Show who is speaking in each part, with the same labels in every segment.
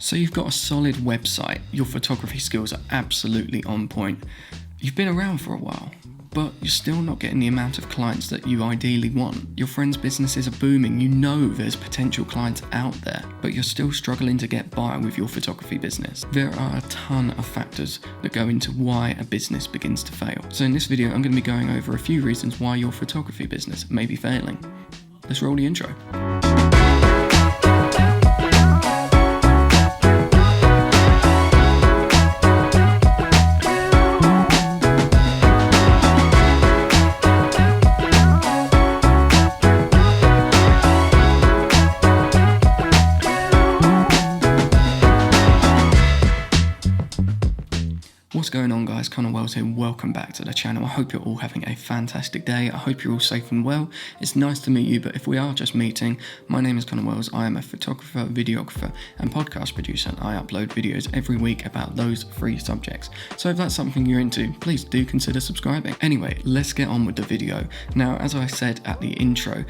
Speaker 1: So you've got a solid website, your photography skills are absolutely on point. You've been around for a while, but you're still not getting the amount of clients that you ideally want. Your friends' businesses are booming, you know there's potential clients out there, but you're still struggling to get by with your photography business. There are a ton of factors that go into why a business begins to fail. So in this video, I'm going to be going over a few reasons why your photography business may be failing. Let's roll the intro. What's going on, guys? Connor Wells here. Welcome back to the channel. I hope you're all having a fantastic day. I hope you're all safe and well. It's nice to meet you, but if we are just meeting, my name is Connor Wells. I am a photographer, videographer, and podcast producer, and I upload videos every week about those three subjects. So if that's something you're into, please do consider subscribing. Anyway, let's get on with the video. Now, as I said at the intro,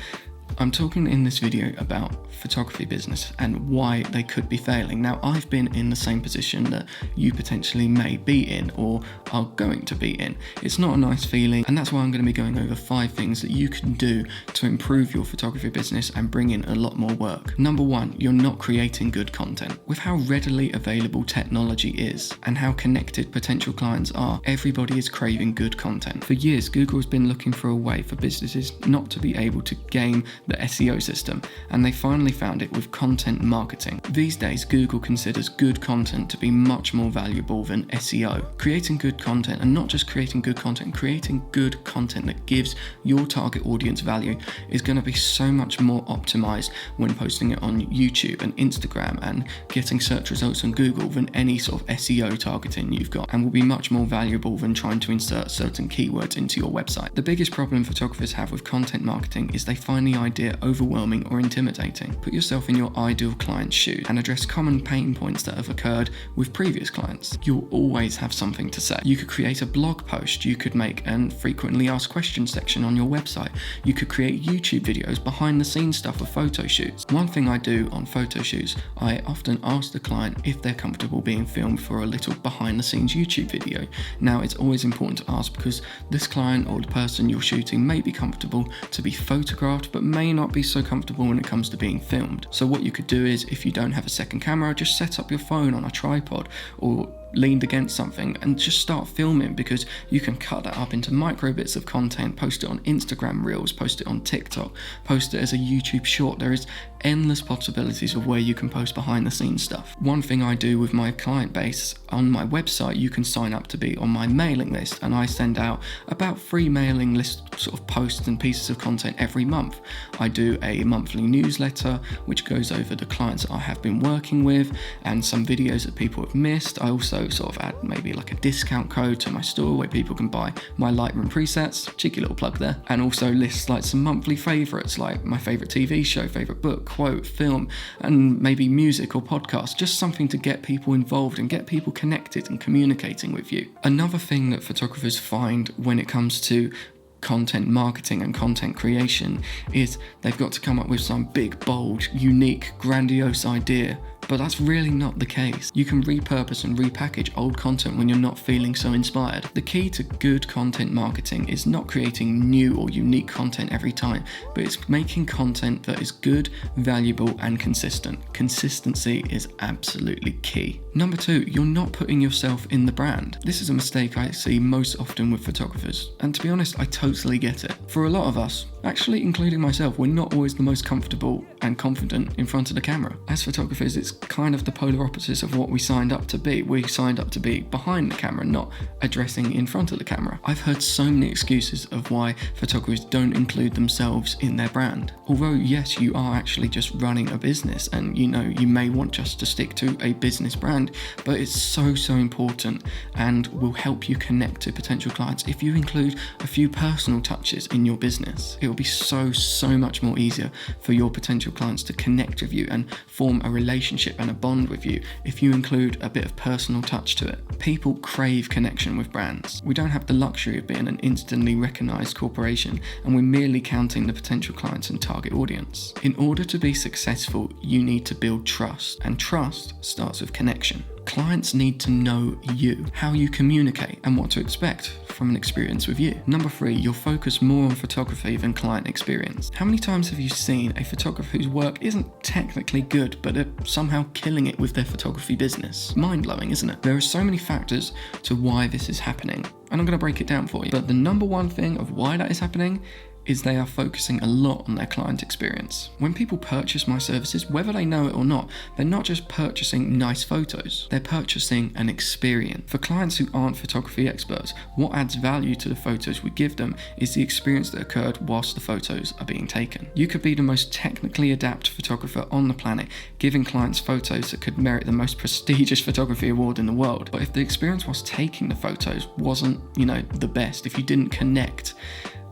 Speaker 1: I'm talking in this video about photography business and why they could be failing. Now, I've been in the same position that you potentially may be in or are going to be in. It's not a nice feeling, and that's why I'm going to be going over 5 things that you can do to improve your photography business and bring in a lot more work. Number 1, you're not creating good content. With how readily available technology is and how connected potential clients are, everybody is craving good content. For years, Google has been looking for a way for businesses not to be able to game the SEO system, and they finally found it with content marketing. These days, Google considers good content to be much more valuable than SEO. Creating good content, and not just creating good content that gives your target audience value, is going to be so much more optimized when posting it on YouTube and Instagram and getting search results on Google than any sort of SEO targeting you've got, and will be much more valuable than trying to insert certain keywords into your website. The biggest problem photographers have with content marketing is they find the idea overwhelming or intimidating. Put yourself in your ideal client's shoes and address common pain points that have occurred with previous clients. You'll always have something to say. You could create a blog post, you could make an frequently asked questions section on your website, you could create YouTube videos, behind the scenes stuff of photo shoots. One thing I do on photo shoots, I often ask the client if they're comfortable being filmed for a little behind the scenes YouTube video. Now, it's always important to ask because this client or the person you're shooting may be comfortable to be photographed, but may not be so comfortable when it comes to being filmed. So what you could do is, if you don't have a second camera, just set up your phone on a tripod or leaned against something and just start filming, because you can cut that up into micro bits of content, post it on Instagram Reels, post it on TikTok, post it as a YouTube short. There is endless possibilities of where you can post behind the scenes stuff. One thing I do with my client base on my website, you can sign up to be on my mailing list, and I send out about 3 mailing list sort of posts and pieces of content every month. I do a monthly newsletter which goes over the clients that I have been working with and some videos that people have missed. I also sort of add maybe like a discount code to my store where people can buy my Lightroom presets, cheeky little plug there, and also lists like some monthly favorites, like my favorite TV show, favorite book, quote, film, and maybe music or podcast, just something to get people involved and get people connected and communicating with you. Another thing that photographers find when it comes to content marketing and content creation is they've got to come up with some big, bold, unique, grandiose idea. But that's really not the case. You can repurpose and repackage old content when you're not feeling so inspired. The key to good content marketing is not creating new or unique content every time, but it's making content that is good, valuable, and consistent. Consistency is absolutely key. Number 2, you're not putting yourself in the brand. This is a mistake I see most often with photographers, and to be honest, I totally get it. For a lot of us, actually including myself, we're not always the most comfortable and confident in front of the camera. As photographers, it's kind of the polar opposites of what we signed up to be. We signed up to be behind the camera, not addressing in front of the camera. I've heard so many excuses of why photographers don't include themselves in their brand. Although yes, you are actually just running a business, and you may want just to stick to a business brand, but it's so important and will help you connect to potential clients if you include a few personal touches in your business. It it'll be so much more easier for your potential clients to connect with you and form a relationship and a bond with you if you include a bit of personal touch to it. People crave connection with brands. We don't have the luxury of being an instantly recognized corporation, and we're merely counting the potential clients and target audience. In order to be successful, you need to build trust, and trust starts with connection. Clients need to know you, how you communicate, and what to expect from an experience with you. Number 3, you'll focus more on photography than client experience. How many times have you seen a photographer whose work isn't technically good, but are somehow killing it with their photography business? Mind-blowing, isn't it? There are so many factors to why this is happening, and I'm going to break it down for you. But the number one thing of why that is happening is they are focusing a lot on their client experience. When people purchase my services, whether they know it or not, they're not just purchasing nice photos, they're purchasing an experience. For clients who aren't photography experts, what adds value to the photos we give them is the experience that occurred whilst the photos are being taken. You could be the most technically adept photographer on the planet, giving clients photos that could merit the most prestigious photography award in the world. But if the experience whilst taking the photos wasn't, the best, if you didn't connect,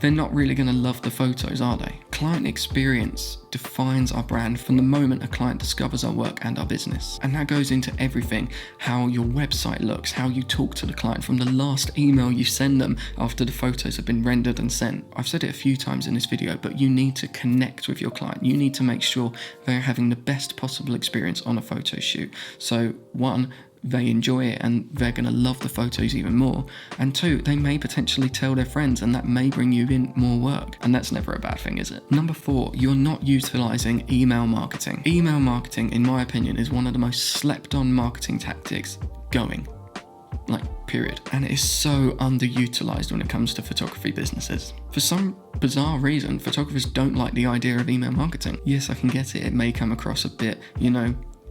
Speaker 1: they're not really going to love the photos, are they? Client experience defines our brand from the moment a client discovers our work and our business. And that goes into everything: how your website looks, how you talk to the client, from the last email you send them after the photos have been rendered and sent. I've said it a few times in this video, but you need to connect with your client. You need to make sure they're having the best possible experience on a photo shoot. So 1, they enjoy it and they're going to love the photos even more. And 2, they may potentially tell their friends, and that may bring you in more work. And that's never a bad thing, is it? Number 4, you're not utilizing email marketing. Email marketing, in my opinion, is one of the most slept on marketing tactics going. Period. And it is so underutilized when it comes to photography businesses. For some bizarre reason, photographers don't like the idea of email marketing. Yes, I can get it. It may come across a bit,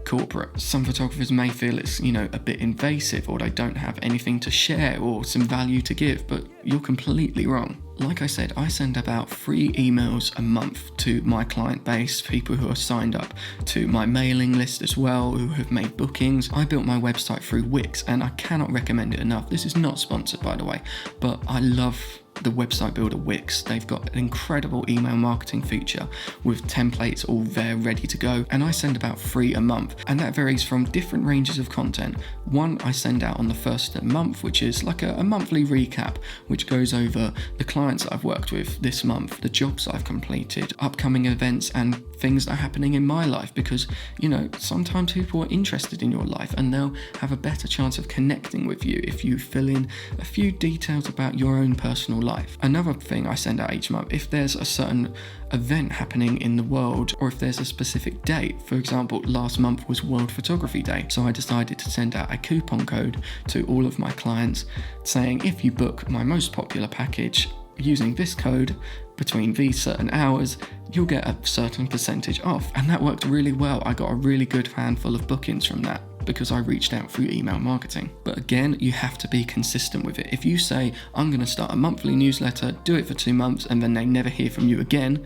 Speaker 1: corporate. Some photographers may feel it's, a bit invasive, or they don't have anything to share or some value to give, but you're completely wrong. Like I said, I send about 3 emails a month to my client base, people who are signed up to my mailing list as well, who have made bookings. I built my website through Wix, and I cannot recommend it enough. This is not sponsored, by the way, but I love the website builder Wix. They've got an incredible email marketing feature with templates all there ready to go, and I send about 3 a month, and that varies from different ranges of content. One I send out on the first of the month, which is like a monthly recap, which goes over the clients that I've worked with this month, the jobs I've completed, upcoming events, and things that are happening in my life, because sometimes people are interested in your life and they'll have a better chance of connecting with you if you fill in a few details about your own personal life. Another thing I send out each month, if there's a certain event happening in the world, or if there's a specific date. For example, last month was World Photography Day, so I decided to send out a coupon code to all of my clients saying, if you book my most popular package using this code between these certain hours, you'll get a certain percentage off. And that worked really well. I got a really good handful of bookings from that, because I reached out through email marketing. But again, you have to be consistent with it. If you say, I'm going to start a monthly newsletter, do it for 2 months, and then they never hear from you again,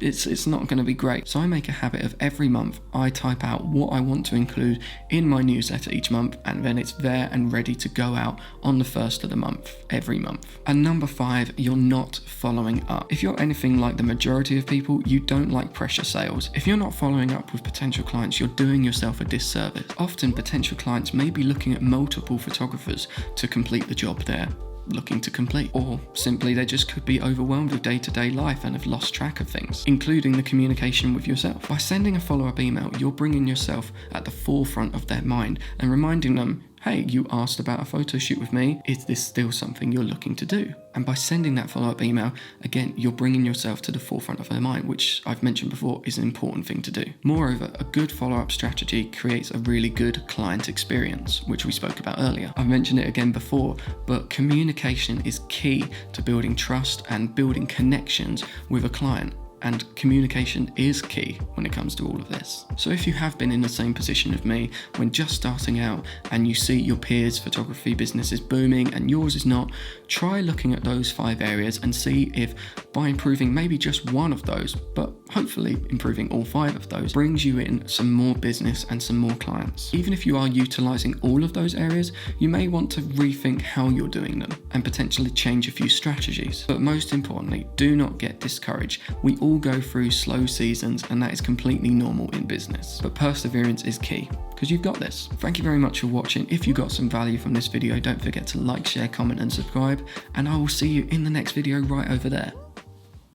Speaker 1: it's not going to be great. So I make a habit of every month I type out what I want to include in my newsletter each month, and then it's there and ready to go out on the first of the month, every month. And number 5, you're not following up. If you're anything like the majority of people, you don't like pressure sales. If you're not following up with potential clients, you're doing yourself a disservice. Often potential clients may be looking at multiple photographers to complete the job they're looking to complete, or simply they just could be overwhelmed with day-to-day life and have lost track of things, including the communication with yourself. By sending a follow-up email, you're bringing yourself at the forefront of their mind and reminding them, hey, you asked about a photo shoot with me. Is this still something you're looking to do? And by sending that follow-up email, again, you're bringing yourself to the forefront of their mind, which I've mentioned before is an important thing to do. Moreover, a good follow-up strategy creates a really good client experience, which we spoke about earlier. I've mentioned it again before, but communication is key to building trust and building connections with a client. And communication is key when it comes to all of this. So if you have been in the same position of me when just starting out and you see your peers' photography businesses booming and yours is not, try looking at those 5 areas and see if by improving maybe just one of those, but hopefully improving all 5 of those, brings you in some more business and some more clients. Even if you are utilizing all of those areas, you may want to rethink how you're doing them and potentially change a few strategies. But most importantly, do not get discouraged. We all go through slow seasons and that is completely normal in business. But perseverance is key, because you've got this. Thank you very much for watching. If you got some value from this video, don't forget to like, share, comment and subscribe, and I will see you in the next video right over there.